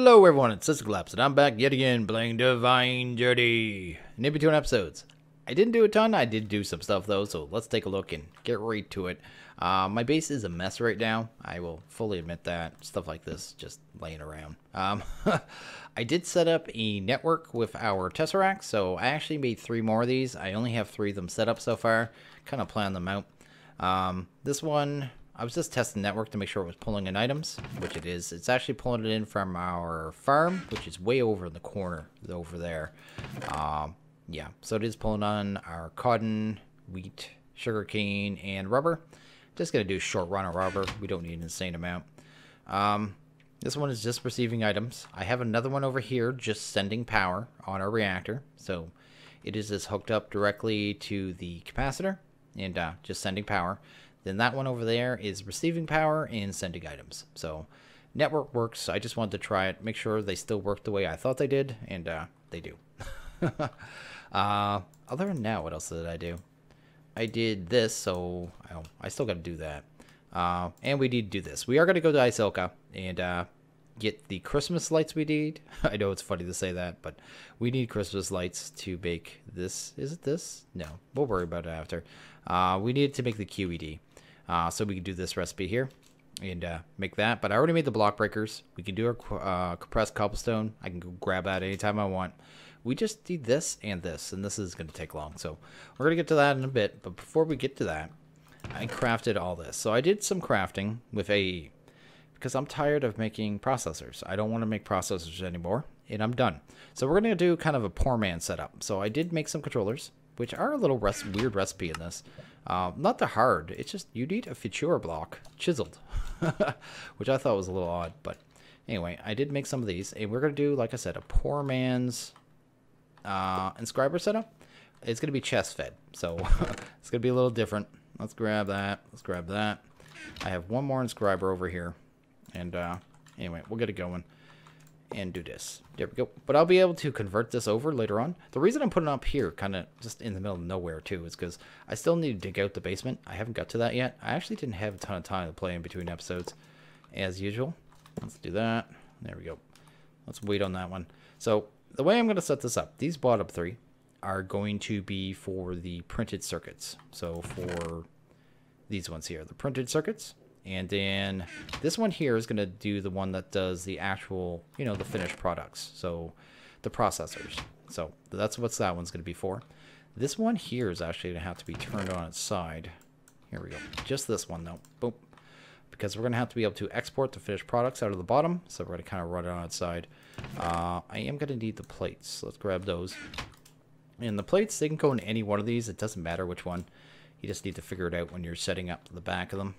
Hello everyone, it's Sisyclaps, and I'm back yet again playing Divine Journey. And in between episodes, I didn't do a ton, I did do some stuff though, so let's take a look and get right to it. My base is a mess right now, I will fully admit that. Stuff like this, just laying around. I did set up a network with our Tesseract, so I actually made 3 more of these. I only have 3 of them set up so far, kind of plan them out. This one, I was just testing the network to make sure it was pulling in items, which it is. It's actually pulling it in from our farm, which is way over in the corner over there. Yeah, so it is pulling on our cotton, wheat, sugarcane, and rubber. Just going to do a short run of rubber. We don't need an insane amount. This one is just receiving items. I have another one over here just sending power on our reactor. So it is just hooked up directly to the capacitor and just sending power. Then that one over there is receiving power and sending items. So network works. I just wanted to try it, make sure they still work the way I thought they did, and they do. Other than that, what else did I do? I did this, so I still got to do that. And we need to do this. We are going to go to Isilka and get the Christmas lights we need. I know it's funny to say that, but we need Christmas lights to bake this. Is it this? No, we'll worry about it after. We need to make the QED. So we can do this recipe here and make that. But I already made the block breakers. We can do our compressed cobblestone. I can go grab that anytime I want. We just need this, and this is going to take long. So we're going to get to that in a bit. But before we get to that, I crafted all this. So I did some crafting with AE because I'm tired of making processors. I don't want to make processors anymore, and I'm done. So we're going to do kind of a poor man setup. So I did make some controllers, which are a little weird recipe in this. Not that hard. It's just you need a Futura block chiseled, which I thought was a little odd. But anyway, I did make some of these, and we're going to do, like I said, a poor man's inscriber setup. It's going to be chest fed, so it's going to be a little different. Let's grab that. Let's grab that. I have one more inscriber over here, and anyway, we'll get it going and do this. There we go. But I'll be able to convert this over later on. The reason I'm putting it up here, kind of just in the middle of nowhere too, is because I still need to dig out the basement. I haven't got to that yet. I actually didn't have a ton of time to play in between episodes, as usual. Let's do that. There we go. Let's wait on that one. So the way I'm going to set this up, these bottom 3 are going to be for the printed circuits. So for these ones here, the printed circuits. And then this one here is going to do the one that does the actual, the finished products. So the processors. So that's what that one's going to be for. This one here is actually going to have to be turned on its side. Here we go. Just this one though. Boom. Because we're going to have to be able to export the finished products out of the bottom. So we're going to kind of run it on its side. I am going to need the plates. Let's grab those. And the plates, they can go in any one of these. It doesn't matter which one. You just need to figure it out when you're setting up the back of them.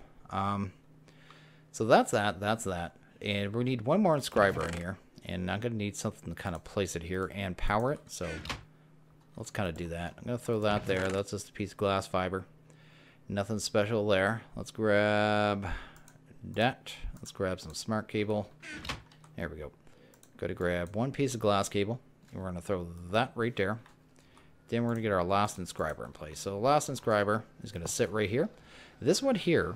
So that's that. And we need one more inscriber in here. And I'm going to need something to kind of place it here and power it. So let's kind of do that. I'm going to throw that there. That's just a piece of glass fiber. Nothing special there. Let's grab that. Let's grab some smart cable. There we go. Got to grab one piece of glass cable. And we're going to throw that right there. Then we're going to get our last inscriber in place. So the last inscriber is going to sit right here. This one here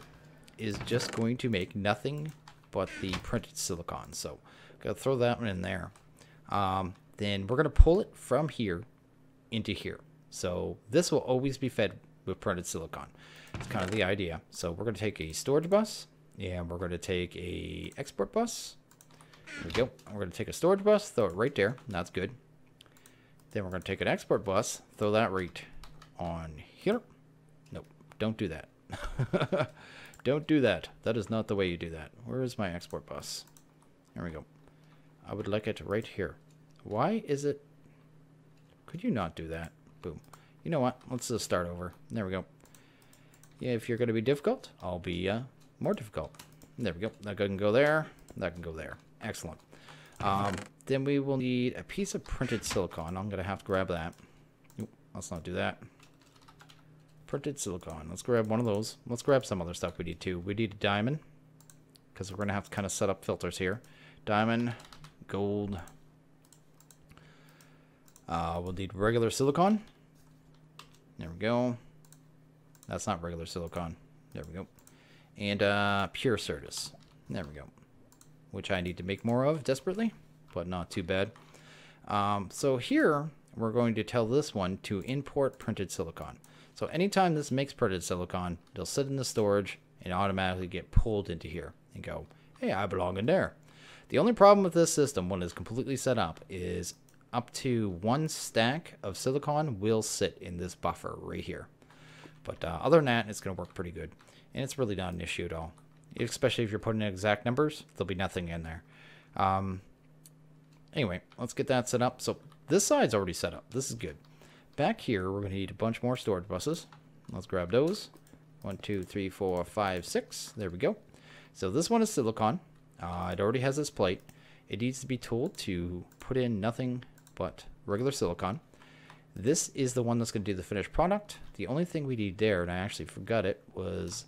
is just going to make nothing but the printed silicon. So got to throw that one in there. Then we're going to pull it from here into here. So this will always be fed with printed silicon. It's kind of the idea. So we're going to take a storage bus, and we're going to take a export bus. There we go. We're going to take a storage bus, throw it right there. That's good. Then we're going to take an export bus, throw that right on here. Nope, don't do that. Don't do that. That is not the way you do that. Where is my export bus? There we go. I would like it right here. Why is it? Could you not do that? Boom. You know what? Let's just start over. There we go. Yeah, if you're going to be difficult, I'll be more difficult. There we go. That can go there. That can go there. Excellent. Then we will need a piece of printed silicon. I'm going to have to grab that. Oop, let's not do that. Printed silicon. Let's grab one of those. Let's grab some other stuff we need too. We need a diamond, because we're going to have to kind of set up filters here. Diamond, gold. We'll need regular silicon. There we go. That's not regular silicon. There we go. And pure Certus. There we go. Which I need to make more of desperately. but not too bad. So here, we're going to tell this one to import printed silicon. So anytime this makes printed silicon, it'll sit in the storage and automatically get pulled into here and go, hey, I belong in there. The only problem with this system when it's completely set up is up to 1 stack of silicon will sit in this buffer right here. But other than that, it's going to work pretty good. And it's really not an issue at all. Especially if you're putting in exact numbers, there'll be nothing in there. Anyway, let's get that set up. So this side's already set up. This is good. Back here, we're going to need a bunch more storage buses. Let's grab those. 1, 2, 3, 4, 5, 6. There we go. So this one is silicon. It already has this plate. It needs to be told to put in nothing but regular silicon. This is the one that's going to do the finished product. The only thing we need there, and I actually forgot it, was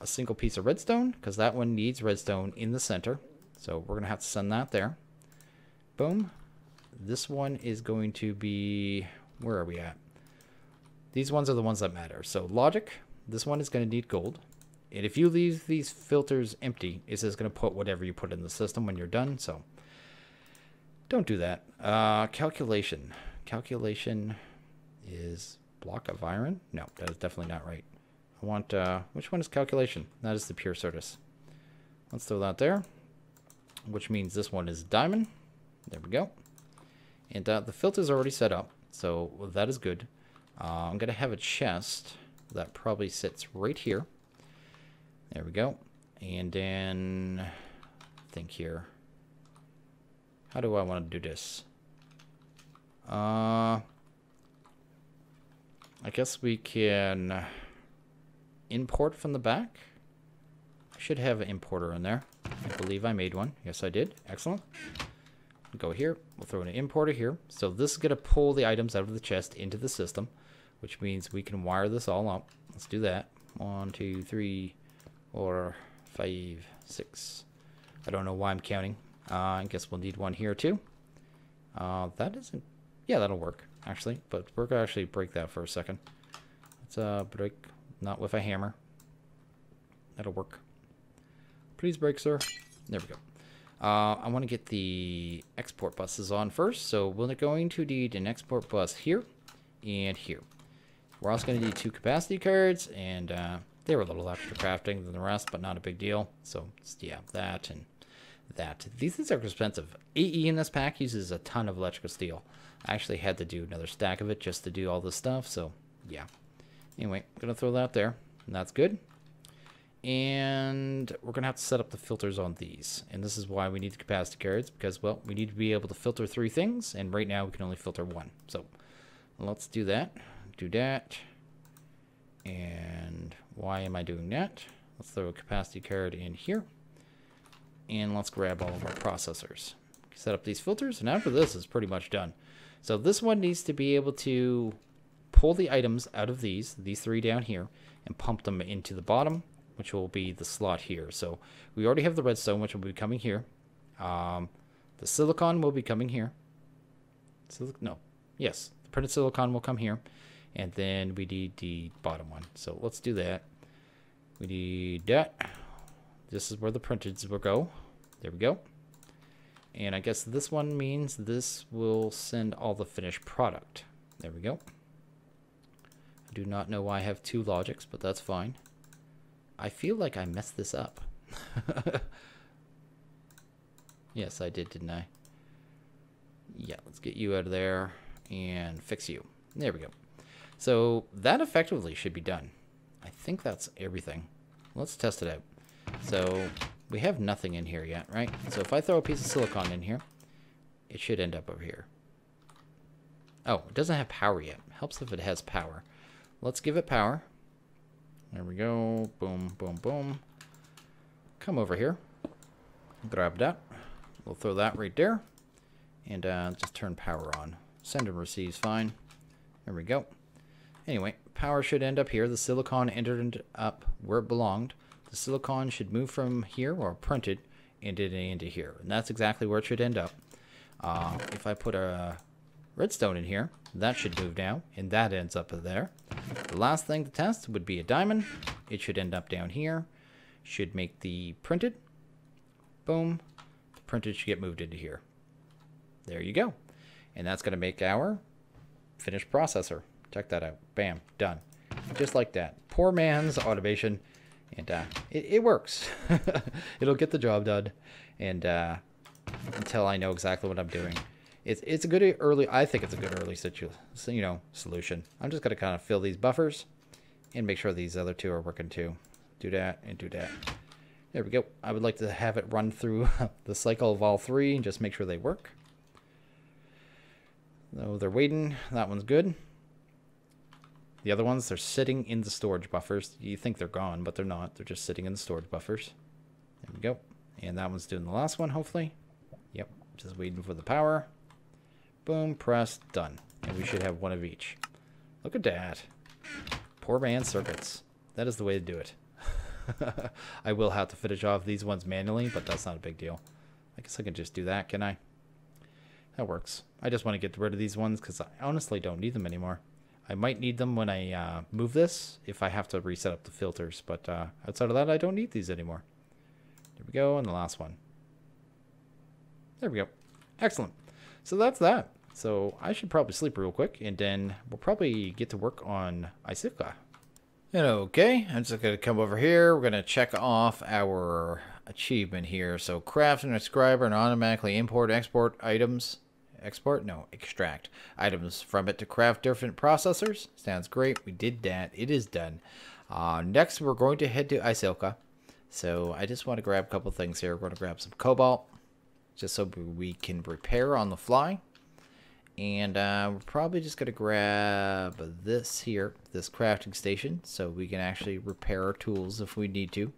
a single piece of redstone, because that one needs redstone in the center. So we're going to have to send that there. Boom. This one is going to be... Where are we at? These ones are the ones that matter. So logic, this one is going to need gold. And if you leave these filters empty, it's just going to put whatever you put in the system when you're done. So don't do that. Calculation. Calculation is block of iron. No, that is definitely not right. I want, which one is calculation? That is the pure Certus. Let's throw that there, which means this one is diamond. There we go. And the filter's already set up, so that is good. I'm going to have a chest that probably sits right here. There we go. And then, think here. How do I want to do this? I guess we can import from the back. I should have an importer in there. I believe I made one. Yes, I did. Excellent. Go here. We'll throw in an importer here. So this is going to pull the items out of the chest into the system, which means we can wire this all up. Let's do that. 1, 2, 3, 4, 5, 6. I don't know why I'm counting. I guess we'll need one here too. That isn't... Yeah, that'll work, actually. But we're going to actually break that for a second. Let's break, not with a hammer. That'll work. Please break, sir. There we go. I want to get the export buses on first. So we're going to need an export bus here and here. We're also going to need 2 capacity cards, and they were a little extra crafting than the rest, but not a big deal. So yeah, that and that. These things are expensive. AE in this pack uses a ton of electrical steel. I actually had to do another stack of it just to do all this stuff, so yeah. Anyway, I'm going to throw that there, and that's good. And we're going to have to set up the filters on these. And this is why we need the capacity cards, because, well, we need to be able to filter 3 things, and right now we can only filter 1. So let's do that. Do that. And why am I doing that? Let's throw a capacity card in here. And let's grab all of our processors. Set up these filters, and after this, it's pretty much done. So this one needs to be able to pull the items out of these 3 down here, and pump them into the bottom, which will be the slot here. So we already have the redstone, which will be coming here. The silicon will be coming here. Yes, the printed silicon will come here. And then we need the bottom one. So let's do that. We need that. This is where the printeds will go. There we go. And I guess this one means this will send all the finished product. There we go. I do not know why I have 2 logics, but that's fine. I feel like I messed this up. Yes, I did, didn't I? Yeah, let's get you out of there and fix you. There we go. So that effectively should be done. I think that's everything. Let's test it out. So we have nothing in here yet, right? So if I throw a piece of silicon in here, it should end up over here. Oh, it doesn't have power yet. Helps if it has power. Let's give it power. There we go. Boom, boom, boom. Come over here. Grab that. We'll throw that right there. And just turn power on. Send and receive's fine. There we go. Anyway, power should end up here. The silicon entered up where it belonged. The silicon should move from here, or printed, into here. And that's exactly where it should end up. If I put a redstone in here, that should move now, and that ends up there. The last thing to test would be a diamond. It should end up down here. Should make the printed. Boom. The printed should get moved into here. There you go. And that's going to make our finished processor. Check that out. Bam. Done. Just like that. Poor man's automation. And it works. It'll get the job done. And until I know exactly what I'm doing. It's a good early, I think it's a good early solution. I'm just going to kind of fill these buffers and make sure these other two are working too. Do that and do that. There we go. I would like to have it run through the cycle of all three and just make sure they work. No, they're waiting. That one's good. The other ones, they're sitting in the storage buffers. You think they're gone, but they're not. They're just sitting in the storage buffers. There we go. And that one's doing the last one, hopefully. Yep. Just waiting for the power. Boom, press, done. And we should have one of each. Look at that. Poor man's circuits. That is the way to do it. I will have to finish off these ones manually, but that's not a big deal. I guess I can just do that, can I? That works. I just want to get rid of these ones because I honestly don't need them anymore. I might need them when I move this if I have to reset up the filters, but outside of that, I don't need these anymore. There we go, and the last one. There we go. Excellent. So that's that. So I should probably sleep real quick, and then we'll probably get to work on Icicle. And okay, I'm just going to come over here. We're going to check off our achievement here. So craft and transcriber and automatically import, export items. Export? No, extract items from it to craft different processors. Sounds great. We did that. It is done. Next, we're going to head to Icicle. So I just want to grab a couple things here. We're going to grab some cobalt just so we can repair on the fly. And we're probably just going to grab this here, this crafting station, so we can actually repair our tools if we need to.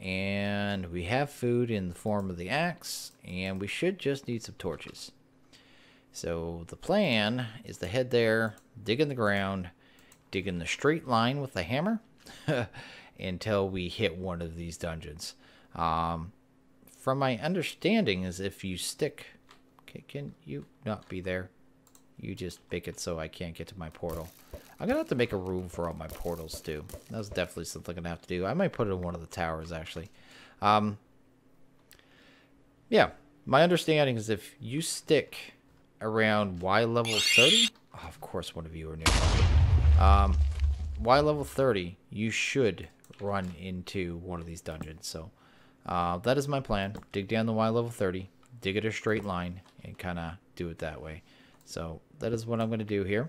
And we have food in the form of the axe, and we should just need some torches. So the plan is to head there, dig in the ground, dig in the straight line with the hammer until we hit one of these dungeons. From my understanding is if you stick... Okay, can you not be there? You just make it so I can't get to my portal. I'm going to have to make a room for all my portals too. That's definitely something I'm going to have to do. I might put it in one of the towers actually. Yeah, my understanding is if you stick around Y level 30... Oh, of course one of you are nearby. Y level 30, you should run into one of these dungeons. So that is my plan. Dig down the Y level 30. Dig it a straight line and kind of do it that way. So that is what I'm going to do here.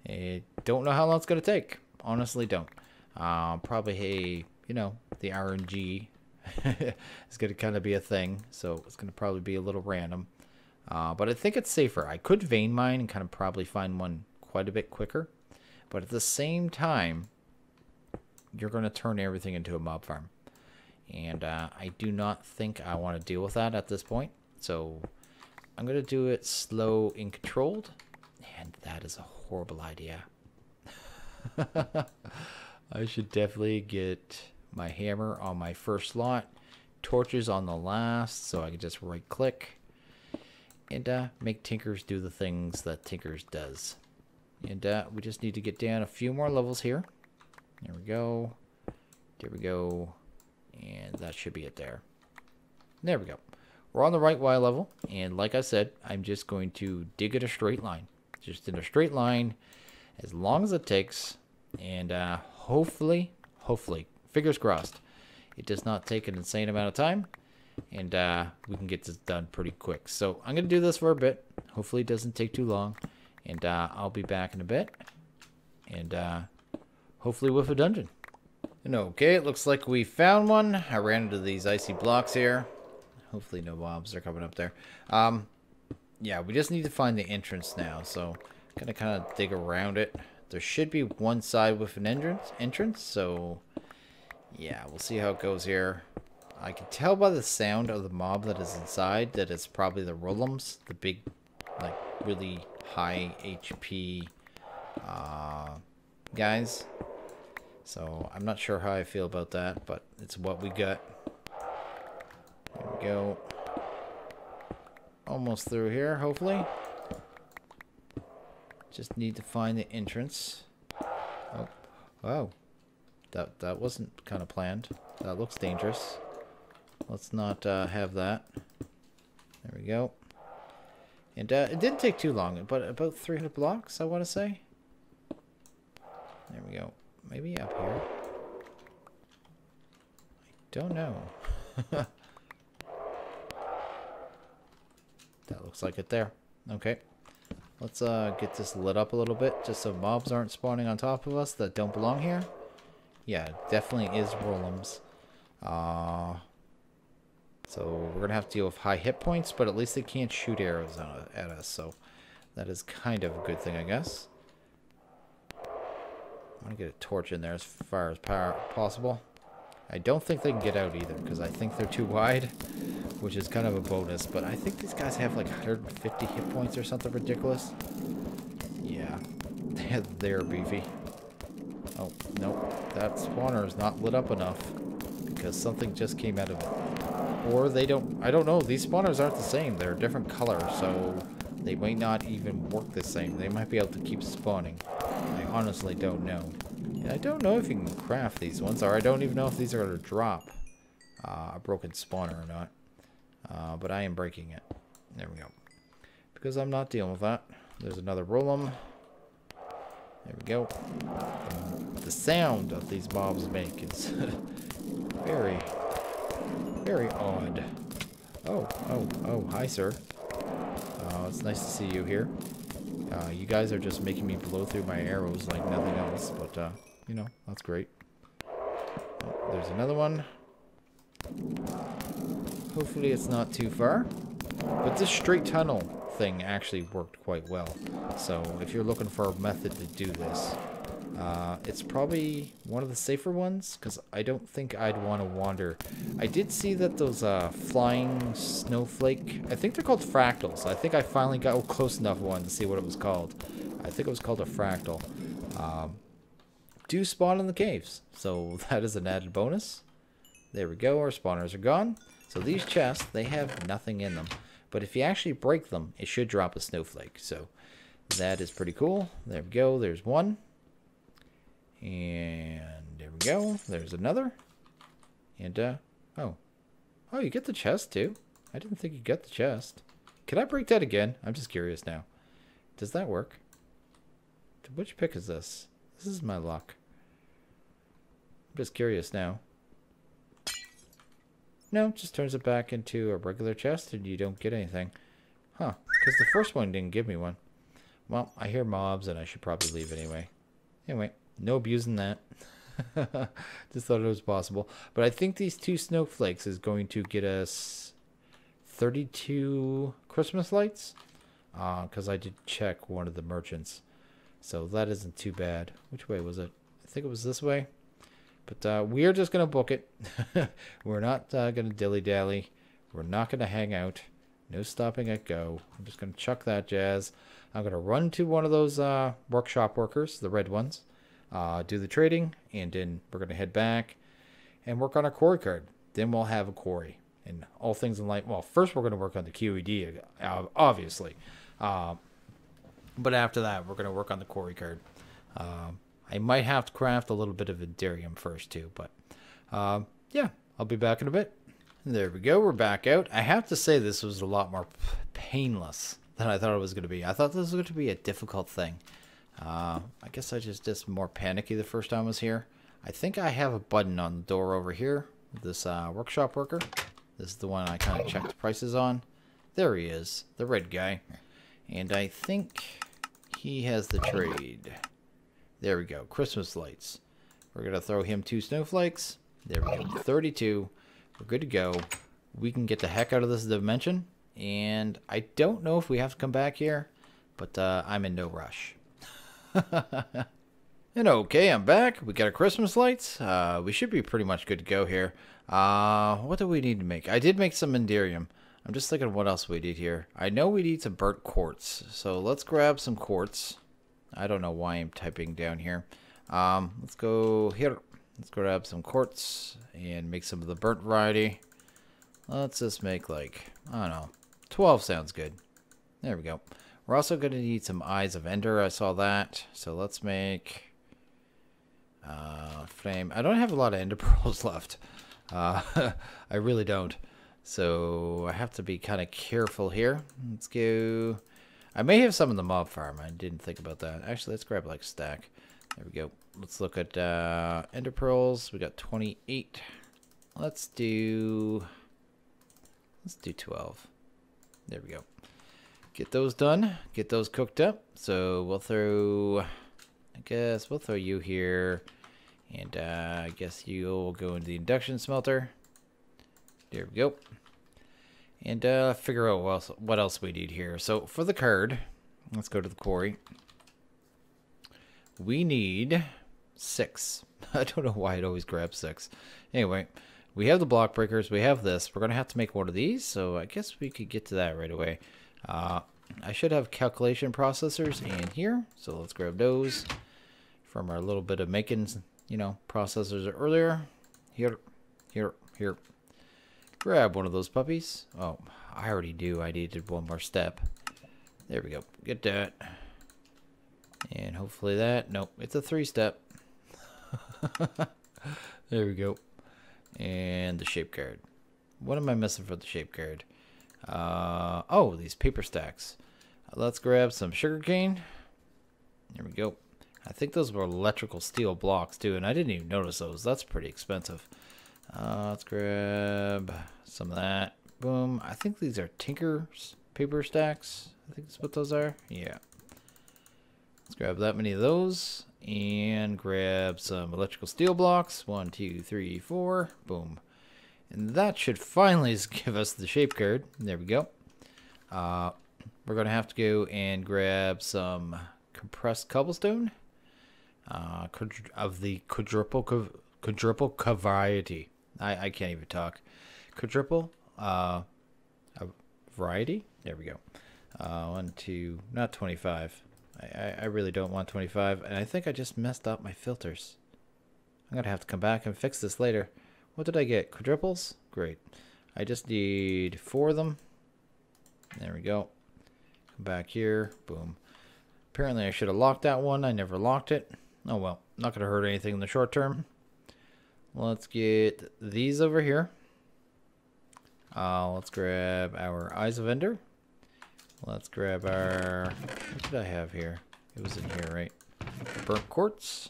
I don't know how long it's going to take. Honestly, don't. Probably, hey, the RNG is going to kind of be a thing. So it's going to probably be a little random. But I think it's safer. I could vein mine and kind of probably find one quite a bit quicker. But at the same time, you're going to turn everything into a mob farm. And I do not think I want to deal with that at this point. So I'm going to do it slow and controlled. And that is a horrible idea. I should definitely get my hammer on my first slot. Torches on the last. So I can just right click. And make Tinkers do the things that Tinkers does. And we just need to get down a few more levels here. There we go. There we go. And that should be it there. There we go. We're on the right Y level. And like I said, I'm just going to dig it a straight line. Just in a straight line as long as it takes. And hopefully, fingers crossed, it does not take an insane amount of time. And we can get this done pretty quick. So I'm going to do this for a bit. Hopefully it doesn't take too long. And I'll be back in a bit. And hopefully with a dungeon. And okay, it looks like we found one. I ran into these icy blocks here. Hopefully no mobs are coming up there. Yeah, we just need to find the entrance now. So I'm going to kind of dig around it. There should be one side with an entrance. So yeah, we'll see how it goes here. I can tell by the sound of the mob that is inside that it's probably the Rollums, the big, like, really high HP guys. So I'm not sure how I feel about that, but it's what we got. There we go. Almost through here, hopefully. Just need to find the entrance. Oh, wow. That wasn't kind of planned. That looks dangerous. Let's not have that. There we go. And it didn't take too long, but about 300 blocks, I want to say. There we go. Maybe up here. I don't know. That looks like it there. Okay. Let's get this lit up a little bit, just so mobs aren't spawning on top of us that don't belong here. Yeah, definitely is Rollums. So we're going to have to deal with high hit points, but at least they can't shoot arrows at us, so that is kind of a good thing, I guess. I'm going to get a torch in there as far as possible. I don't think they can get out either, because I think they're too wide, which is kind of a bonus, but I think these guys have like 150 hit points or something ridiculous. Yeah, they're beefy. Oh, nope, that spawner is not lit up enough, because something just came out of it. Or they don't, I don't know, these spawners aren't the same, they're different colors, so they might not even work the same. They might be able to keep spawning. I honestly don't know. And I don't know if you can craft these ones, or I don't even know if these are going to drop a broken spawner or not. But I am breaking it. There we go. Because I'm not dealing with that. There's another Rollum. There we go. And the sound of these mobs make is very, very odd. Oh, hi, sir. It's nice to see you here. You guys are just making me blow through my arrows like nothing else, but, you know, that's great. Oh, there's another one. Hopefully it's not too far. But this straight tunnel thing actually worked quite well. So if you're looking for a method to do this, it's probably one of the safer ones, because I don't think I'd want to wander. I did see that those flying snowflake, I think they're called fractals. I think I finally got close enough one to see what it was called. I think it was called a fractal. Do spawn in the caves, so that is an added bonus. There we go, our spawners are gone. So these chests, they have nothing in them. But if you actually break them, it should drop a snowflake. So that is pretty cool. There we go, there's one. And there we go. There's another. And, oh, you get the chest, too. I didn't think you got the chest. Can I break that again? I'm just curious now. Does that work? Which pick is this? This is my luck. I'm just curious now. No, it just turns it back into a regular chest and you don't get anything. Huh, because the first one didn't give me one. Well, I hear mobs and I should probably leave anyway. Anyway. No abusing that. Just thought it was possible. But I think these two snowflakes is going to get us 32 Christmas lights. Because I did check one of the merchants. So that isn't too bad. Which way was it? I think it was this way. But we are just going to book it. We're not going to dilly-dally. We're not going to hang out. No stopping at go. I'm just going to chuck that jazz. I'm going to run to one of those workshop workers, the red ones. Do the trading, and then we're going to head back and work on our quarry card. Then we'll have a quarry and all things in life. Well, first we're going to work on the QED, obviously. But after that, we're going to work on the quarry card. I might have to craft a little bit of Enderium first, too. But, yeah, I'll be back in a bit. There we go. We're back out. I have to say this was a lot more painless than I thought it was going to be. I thought this was going to be a difficult thing. I guess I just more panicky the first time I was here. I think I have a button on the door over here. This workshop worker. This is the one I kind of checked the prices on. There he is, the red guy. And I think he has the trade. There we go, Christmas lights. We're going to throw him 2 snowflakes. There we go, 32. We're good to go. We can get the heck out of this dimension. And I don't know if we have to come back here, but I'm in no rush. And okay, I'm back. We got our Christmas lights. We should be pretty much good to go here. What do we need to make? I did make some Enderium. I'm just thinking what else we need here. I know we need some burnt quartz. So let's grab some quartz. I don't know why I'm typing down here. Let's go here. Let's grab some quartz and make some of the burnt variety. Let's just make like, I don't know, 12 sounds good. There we go. We're also going to need some Eyes of Ender. I saw that. So let's make flame. I don't have a lot of Ender pearls left. I really don't. So I have to be kind of careful here. Let's go. I may have some in the mob farm. I didn't think about that. Actually, let's grab like a stack. There we go. Let's look at ender pearls. We got 28. Let's do 12. There we go. Get those done. Get those cooked up. So we'll throw, I guess we'll throw you here. And I guess you'll go into the induction smelter. There we go. And figure out what else we need here. So for the card, let's go to the quarry. We need 6. I don't know why it always grabs 6. Anyway, we have the block breakers. We have this. We're going to have to make one of these. So I guess we could get to that right away. I should have calculation processors in here. So let's grab those from our little bit of making, you know, processors earlier. Here. Grab one of those puppies. Oh, I already do. I needed one more step. There we go. Get that. And hopefully that. Nope, it's a 3-step. There we go. And the shape card. What am I missing for the shape card? Oh, these paper stacks. Let's grab some sugarcane. There we go. I think those were electrical steel blocks too, and I didn't even notice those. That's pretty expensive. Let's grab some of that. Boom. I think these are Tinker's paper stacks. I think that's what those are. Yeah. Let's grab that many of those and grab some electrical steel blocks. 1, 2, 3, 4. Boom. And that should finally give us the shape card. There we go. We're going to have to go and grab some compressed cobblestone of the quadruple variety. I can't even talk. Quadruple variety. There we go. 1, 2, not 25. I really don't want 25, and I think I just messed up my filters. I'm gonna have to come back and fix this later. What did I get? Quadruples? Great. I just need 4 of them. There we go. Come back here. Boom. Apparently I should have locked that one. I never locked it. Oh well. Not gonna hurt anything in the short term. Let's get these over here. Let's grab our Eyes of Ender. Let's grab our... What did I have here? It was in here, right? Burnt quartz.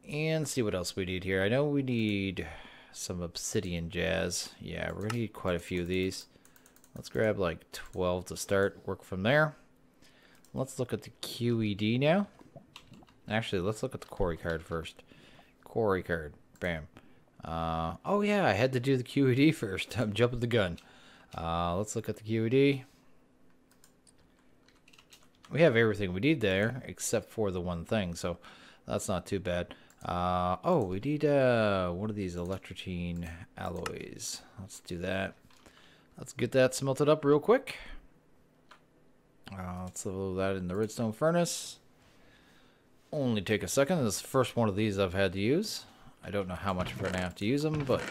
And see what else we need here. I know we need some obsidian jazz. Yeah, we're gonna need quite a few of these. Let's grab like 12 to start. Work from there. Let's look at the QED now. Actually, let's look at the quarry card first. Quarry card. Bam. Oh yeah, I had to do the QED first. I'm jumping the gun. Let's look at the QED. We have everything we need there, except for the one thing, so that's not too bad. Oh, we need one of these electrotine alloys. Let's do that. Let's get that smelted up real quick. Let's level that in the redstone furnace. Only take a second. This is the first one of these I've had to use. I don't know how much we're going to have to use them, but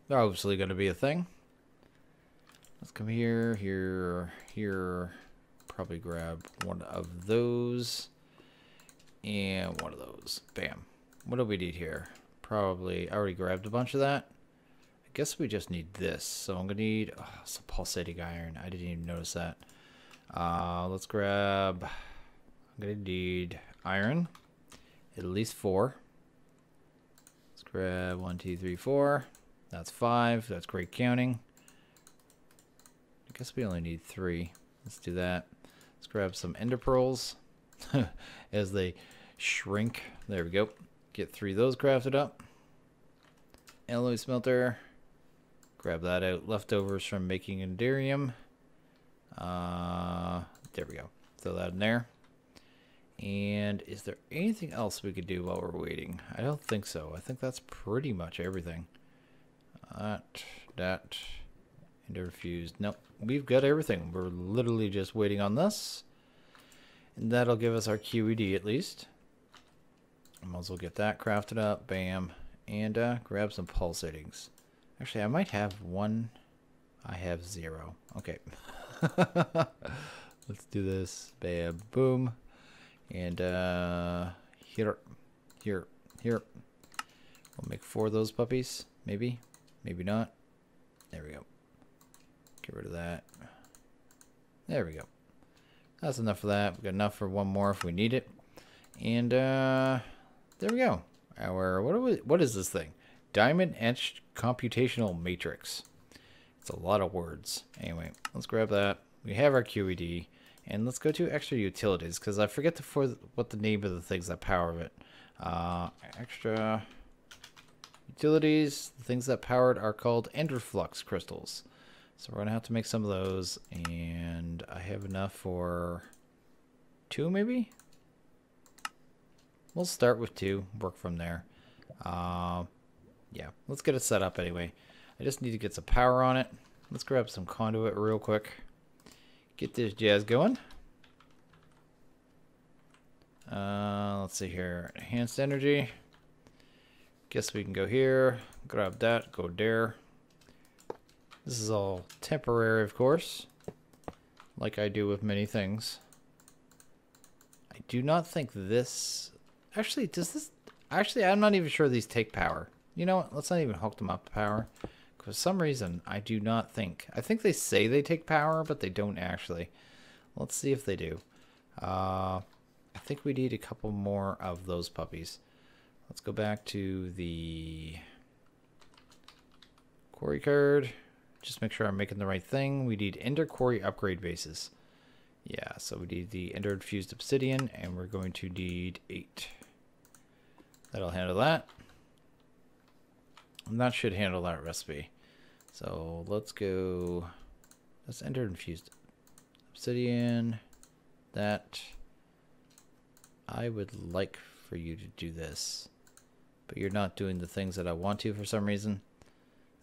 they're obviously going to be a thing. Let's come here, here. Probably grab one of those and one of those. Bam. What do we need here? Probably, I already grabbed a bunch of that. I guess we just need this. So I'm going to need some pulsating iron. I didn't even notice that. Let's grab, I'm going to need iron, at least 4. Let's grab 1, 2, 3, 4. That's 5. That's great counting. I guess we only need 3. Let's do that. Let's grab some ender pearls as they shrink. There we go. Get 3 of those crafted up. Alloy smelter. Grab that out. Leftovers from making enderium. There we go. Throw that in there. And is there anything else we could do while we're waiting? I don't think so. I think that's pretty much everything. That. Ender fused. Nope. We've got everything. We're literally just waiting on this. And that'll give us our QED at least. I might as well get that crafted up. Bam. And grab some pulsatings. Actually, I might have 1. I have 0. Okay. Let's do this. Bam. Boom. And here. We'll make 4 of those puppies. Maybe. Maybe not. There we go. Get rid of that. There we go. That's enough of that. We've got enough for one more if we need it. And there we go. Our what is this thing? Diamond etched computational matrix. It's a lot of words. Anyway, let's grab that. We have our QED. And let's go to extra utilities, because I forget what the name of the things that power it. Extra utilities, the things that power it are called Enderflux crystals. So we're going to have to make some of those, and I have enough for 2 maybe? We'll start with 2, work from there. Yeah, let's get it set up anyway. I just need to get some power on it. Let's grab some conduit real quick. Get this jazz going. Let's see here. Enhanced energy. Guess we can go here. Grab that. Go there. This is all temporary, of course. Like I do with many things. I do not think this... Actually, does this... Actually, I'm not even sure these take power. You know what? Let's not even hook them up to power. For some reason, I do not think. I think they say they take power, but they don't actually. Let's see if they do. I think we need a couple more of those puppies. Let's go back to the quarry card. Just make sure I'm making the right thing. We need Ender Quarry upgrade bases. Yeah, so we need the Ender Infused Obsidian, and we're going to need 8. That'll handle that. And that should handle that recipe. So let's go. Let's Ender Infused Obsidian. That. I would like for you to do this, but you're not doing the things that I want to for some reason.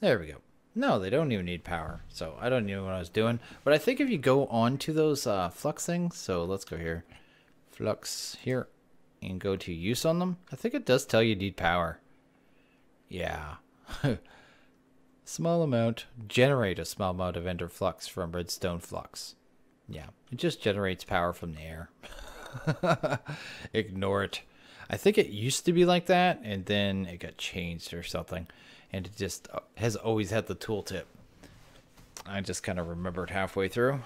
There we go. No, they don't even need power, so I don't know what I was doing. But I think if you go on to those flux things, so let's go here. Flux here, and go to use on them. I think it does tell you need power. Yeah. Small amount. Generate a small amount of ender flux from redstone flux. Yeah, it just generates power from the air. Ignore it. I think it used to be like that, and then it got changed or something. And it just has always had the tooltip. I just kind of remembered halfway through.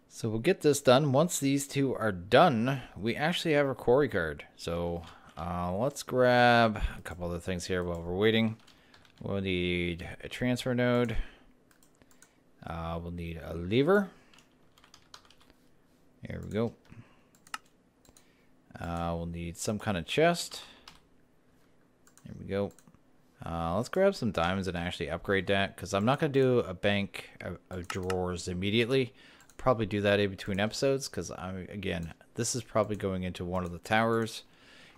So we'll get this done. Once these 2 are done, we actually have a quarry card. So let's grab a couple other things here while we're waiting. We'll need a transfer node. We'll need a lever. Here we go. We'll need some kind of chest. There we go. Let's grab some diamonds and actually upgrade that, because I'm not going to do a bank of drawers immediately. I'll probably do that in between episodes, because again, this is probably going into one of the towers,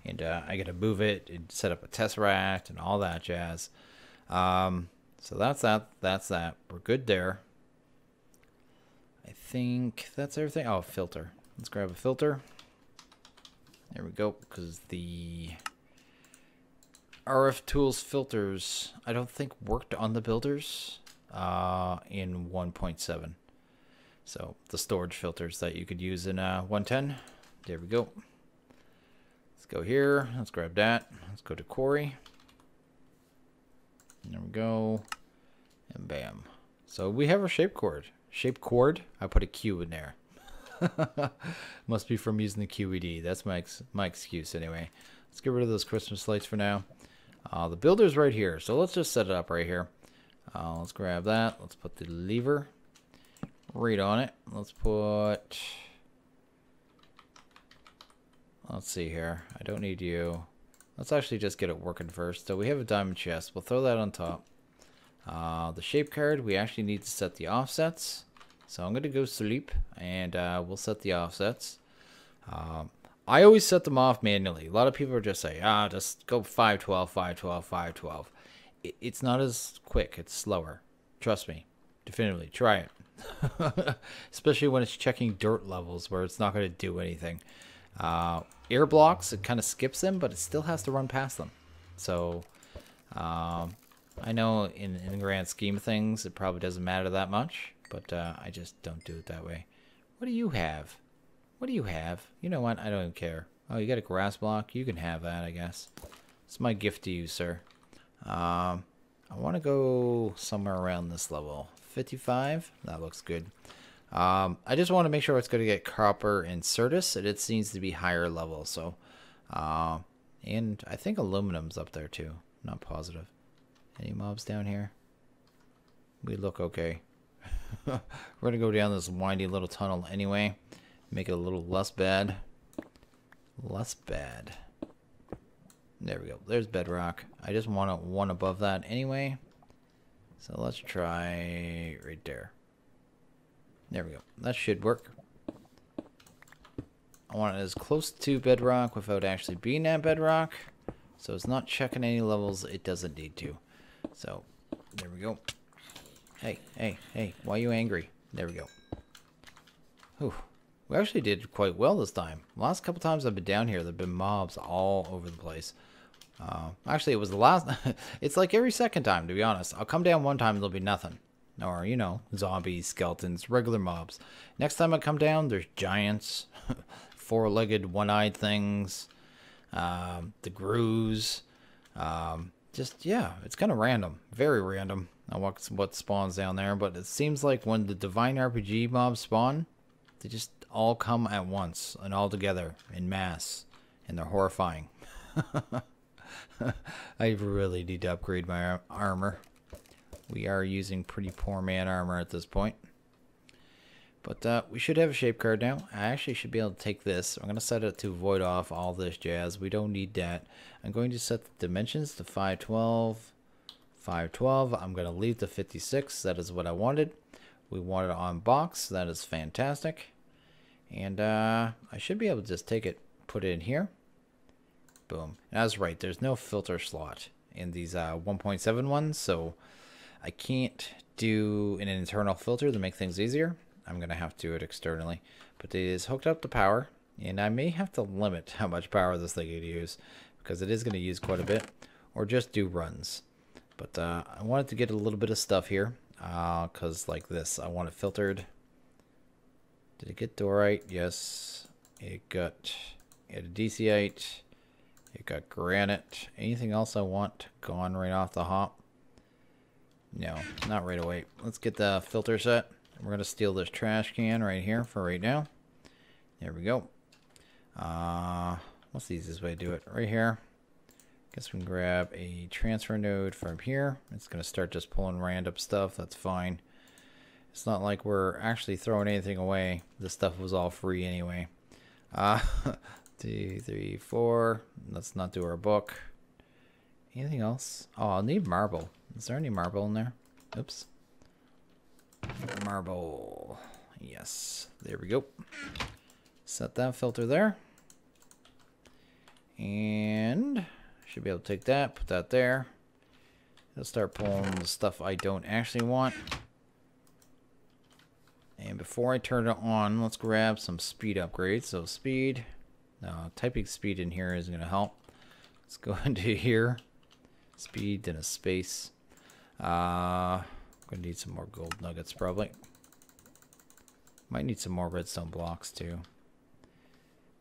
and I got to move it and set up a tesseract and all that jazz. So that's that. That's that. We're good there. I think that's everything. Oh, filter. Let's grab a filter. There we go, because the RF Tools filters, I don't think worked on the builders in 1.7. So the storage filters that you could use in 110. There we go. Let's go here. Let's grab that. Let's go to quarry. There we go. And bam. So we have our shape cord. Shape cord. I put a Q in there. Must be from using the QED. That's my excuse anyway. Let's get rid of those Christmas lights for now. The builder's right here, so let's just set it up right here. Let's grab that. Let's put the lever right on it. Let's see here. I don't need you. Let's actually just get it working first. So we have a diamond chest. We'll throw that on top. The shape card, we actually need to set the offsets. So I'm going to go sleep, and we'll set the offsets. I always set them off manually. A lot of people are just say, just go 512, 512, 512. It's not as quick. It's slower. Trust me. Definitively. Try it. Especially when it's checking dirt levels where it's not going to do anything. Air blocks, it kind of skips them, but it still has to run past them. So I know in the grand scheme of things, it probably doesn't matter that much. But I just don't do it that way. What do you have? What do you have? You know what? I don't even care. Oh, you got a grass block? You can have that, I guess. It's my gift to you, sir. I want to go somewhere around this level. 55? That looks good. I just want to make sure it's going to get copper and Certus, and it seems to be higher level. So, and I think aluminum's up there too. Not positive. Any mobs down here? We look okay. We're going to go down this windy little tunnel anyway. Make it a little less bad. Less bad. There we go. There's bedrock. I just want one above that anyway. So let's try right there. There we go. That should work. I want it as close to bedrock without actually being at bedrock. So it's not checking any levels it doesn't need to. So there we go. Hey, hey, hey. Why are you angry? There we go. Whew. We actually did quite well this time. Last couple times I've been down here, there have been mobs all over the place. Actually, it was the last... It's like every second time, to be honest. I'll come down one time, there'll be nothing. Or, you know, zombies, skeletons, regular mobs. Next time I come down, there's giants, four-legged, one-eyed things, the Grues. Just, yeah, it's kind of random. Very random what spawns down there. But it seems like when the Divine RPG mobs spawn, they just all come at once and all together in mass. And they're horrifying. I really need to upgrade my armor. We are using pretty poor man armor at this point. But we should have a shape card now. I actually should be able to take this. I'm going to set it to void off all this jazz. We don't need that. I'm going to set the dimensions to 512. 512. I'm going to leave the 56. That is what I wanted. We want it on box. That is fantastic. And I should be able to just take it, put it in here. Boom. And I was right. There's no filter slot in these 1.7 ones, so I can't do an internal filter to make things easier. I'm going to have to do it externally. But it is hooked up to power, and I may have to limit how much power this thing can use, because it is going to use quite a bit, or just do runs. But I wanted to get a little bit of stuff here, because like this, I want it filtered. Did it get diorite? Yes. It got a DCite. It got granite. Anything else I want gone right off the hop? No, not right away. Let's get the filter set. We're going to steal this trash can right here for right now. There we go. What's the easiest way to do it? Right here. Guess we can grab a transfer node from here. It's going to start just pulling random stuff. That's fine. It's not like we're actually throwing anything away. This stuff was all free anyway. 2, 3, 4. Let's not do our book. Anything else? Oh, I'll need marble. Is there any marble in there? Oops. Marble. Yes. There we go. Set that filter there. And should be able to take that, put that there. It'll start pulling the stuff I don't actually want. And before I turn it on, let's grab some speed upgrades. So speed. No, typing speed in here is going to help. Let's go into here. Speed, then a space. I'm going to need some more gold nuggets probably. Might need some more redstone blocks too.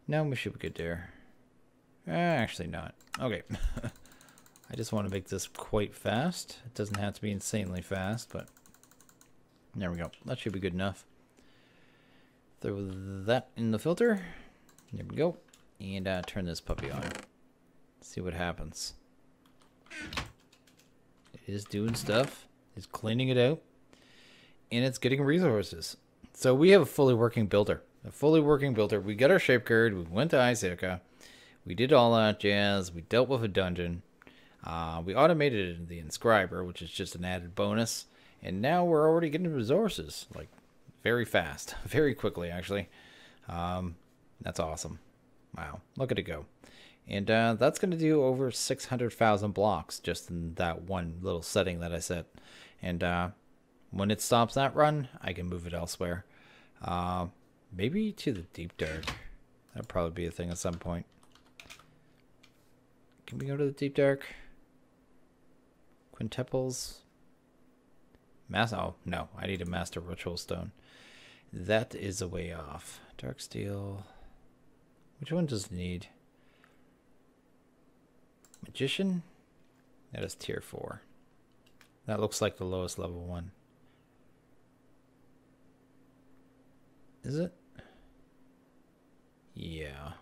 No, we should be good there. Actually not. Okay. I just want to make this quite fast. It doesn't have to be insanely fast, but there we go. That should be good enough. Throw that in the filter. There we go. And turn this puppy on. See what happens. It is doing stuff. It's cleaning it out. And it's getting resources. So we have a fully working builder. A fully working builder. We got our shape card. We went to Icylka. We did all that jazz. We dealt with a dungeon. We automated the inscriber, which is just an added bonus. And now we're already getting resources. Like, very fast. Very quickly, actually. That's awesome. Wow. Look at it go. And that's going to do over 600,000 blocks just in that one little setting that I set. And when it stops that run, I can move it elsewhere. Maybe to the deep dark. That'll probably be a thing at some point. Can we go to the deep dark? Quintuples? Oh, no. I need a master ritual stone. That is a way off. Dark steel. Which one does it need? Magician? That is tier 4. That looks like the lowest level one. Is it? Yeah.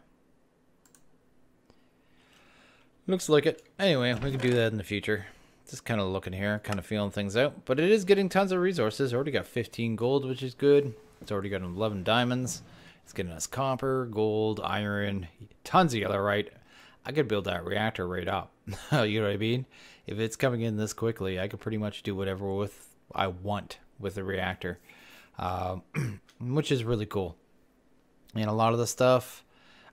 Looks like it. Anyway, we can do that in the future. Just kind of looking here, kind of feeling things out. But it is getting tons of resources. Already got 15 gold, which is good. It's already got 11 diamonds. It's getting us copper, gold, iron, tons of yellow, right? I could build that reactor right up. You know what I mean? If it's coming in this quickly, I could pretty much do whatever I want with the reactor, which is really cool. And a lot of the stuff,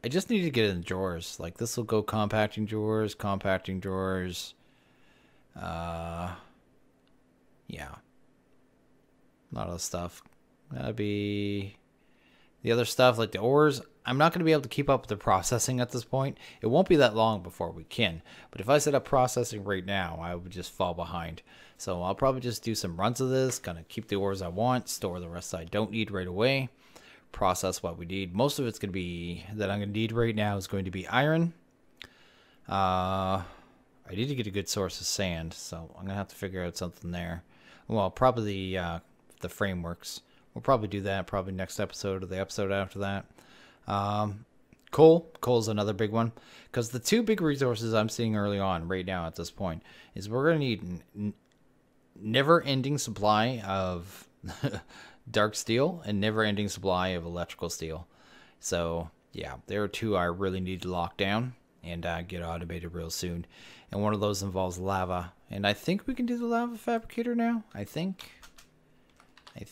I just need to get in drawers. Like this will go compacting drawers. Yeah. A lot of the stuff. That'd be the other stuff like the ores. I'm not going to be able to keep up with the processing at this point. It won't be that long before we can. But if I set up processing right now, I would just fall behind. So I'll probably just do some runs of this, kind of keep the ores I want, store the rest I don't need right away, process what we need. Most of it's going to be that I'm going to need right now is going to be iron. I need to get a good source of sand, so I'm going to have to figure out something there. Well, probably the frameworks. We'll probably do that probably next episode or the episode after that. Coal's another big one, because the two big resources I'm seeing early on right now at this point is we're going to need never-ending supply of dark steel and never-ending supply of electrical steel. So yeah, there are two I really need to lock down and get automated real soon. And one of those involves lava, and I think we can do the lava fabricator now. I think we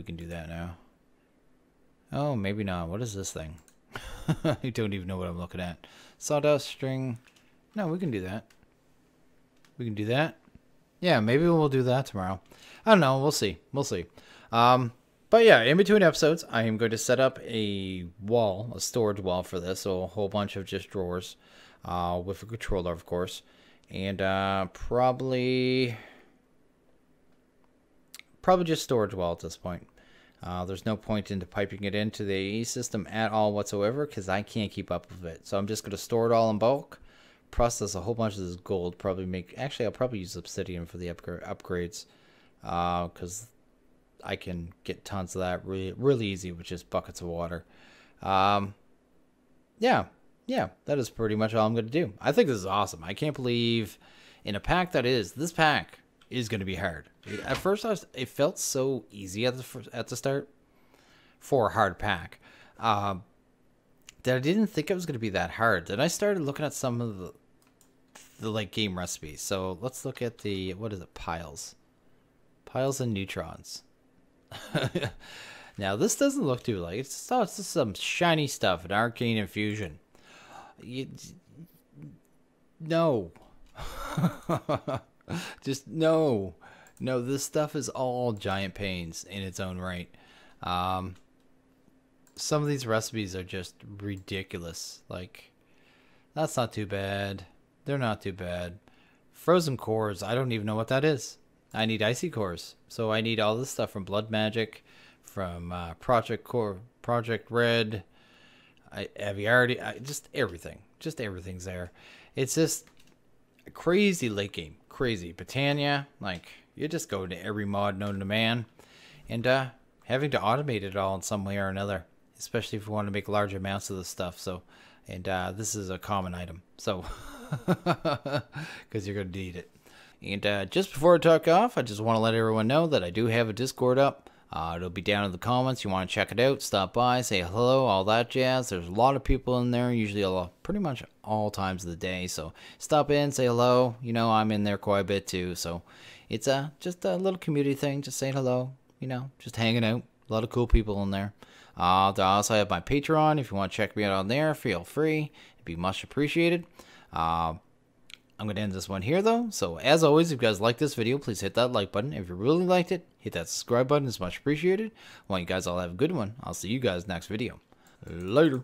can do that now. Oh, maybe not. What is this thing? I don't even know what I'm looking at. Sawdust string. No, we can do that. We can do that. Yeah, maybe we'll do that tomorrow. I don't know. We'll see. We'll see. But yeah, in between episodes, I am going to set up a wall, a storage wall for this. So a whole bunch of just drawers with a controller, of course. And probably just storage wall at this point. There's no point into piping it into the AE system at all whatsoever because I can't keep up with it. So I'm just going to store it all in bulk, process a whole bunch of this gold, actually I'll probably use obsidian for the upgrades because I can get tons of that really easy with just buckets of water. Yeah, that is pretty much all I'm going to do. I think this is awesome. I can't believe in a pack this pack is going to be hard. At first, it felt so easy at the start for a hard pack that I didn't think it was going to be that hard. Then I started looking at some of the late game recipes. So let's look at the piles and neutrons. Now this doesn't look too like it's just some shiny stuff, an arcane infusion. No. Just no, this stuff is all giant pains in its own right. Some of these recipes are just ridiculous. Like, that's not too bad. They're not too bad. Frozen cores, I don't even know what that is. I need icy cores. So I need all this stuff from Blood Magic, from Project Red, Aviarity, just everything. Just everything's there. It's just a crazy late game. Crazy. Britannia, like, you just go to every mod known to man. And having to automate it all in some way or another. Especially if you want to make large amounts of this stuff. So, and this is a common item. So, because you're going to need it. And just before I talk off, I just want to let everyone know that I do have a Discord up. It'll be down in the comments. You want to check it out, stop by, say hello, all that jazz. There's a lot of people in there, usually pretty much all times of the day. So stop in, say hello. You know, I'm in there quite a bit too. So it's just a little community thing, just saying hello, you know, just hanging out. A lot of cool people in there. I also have my Patreon. If you want to check me out on there, feel free. It'd be much appreciated. I'm going to end this one here, though. So, as always, if you guys like this video, please hit that like button. If you really liked it, hit that subscribe button. It's much appreciated. I want you guys all to have a good one. I'll see you guys next video. Later.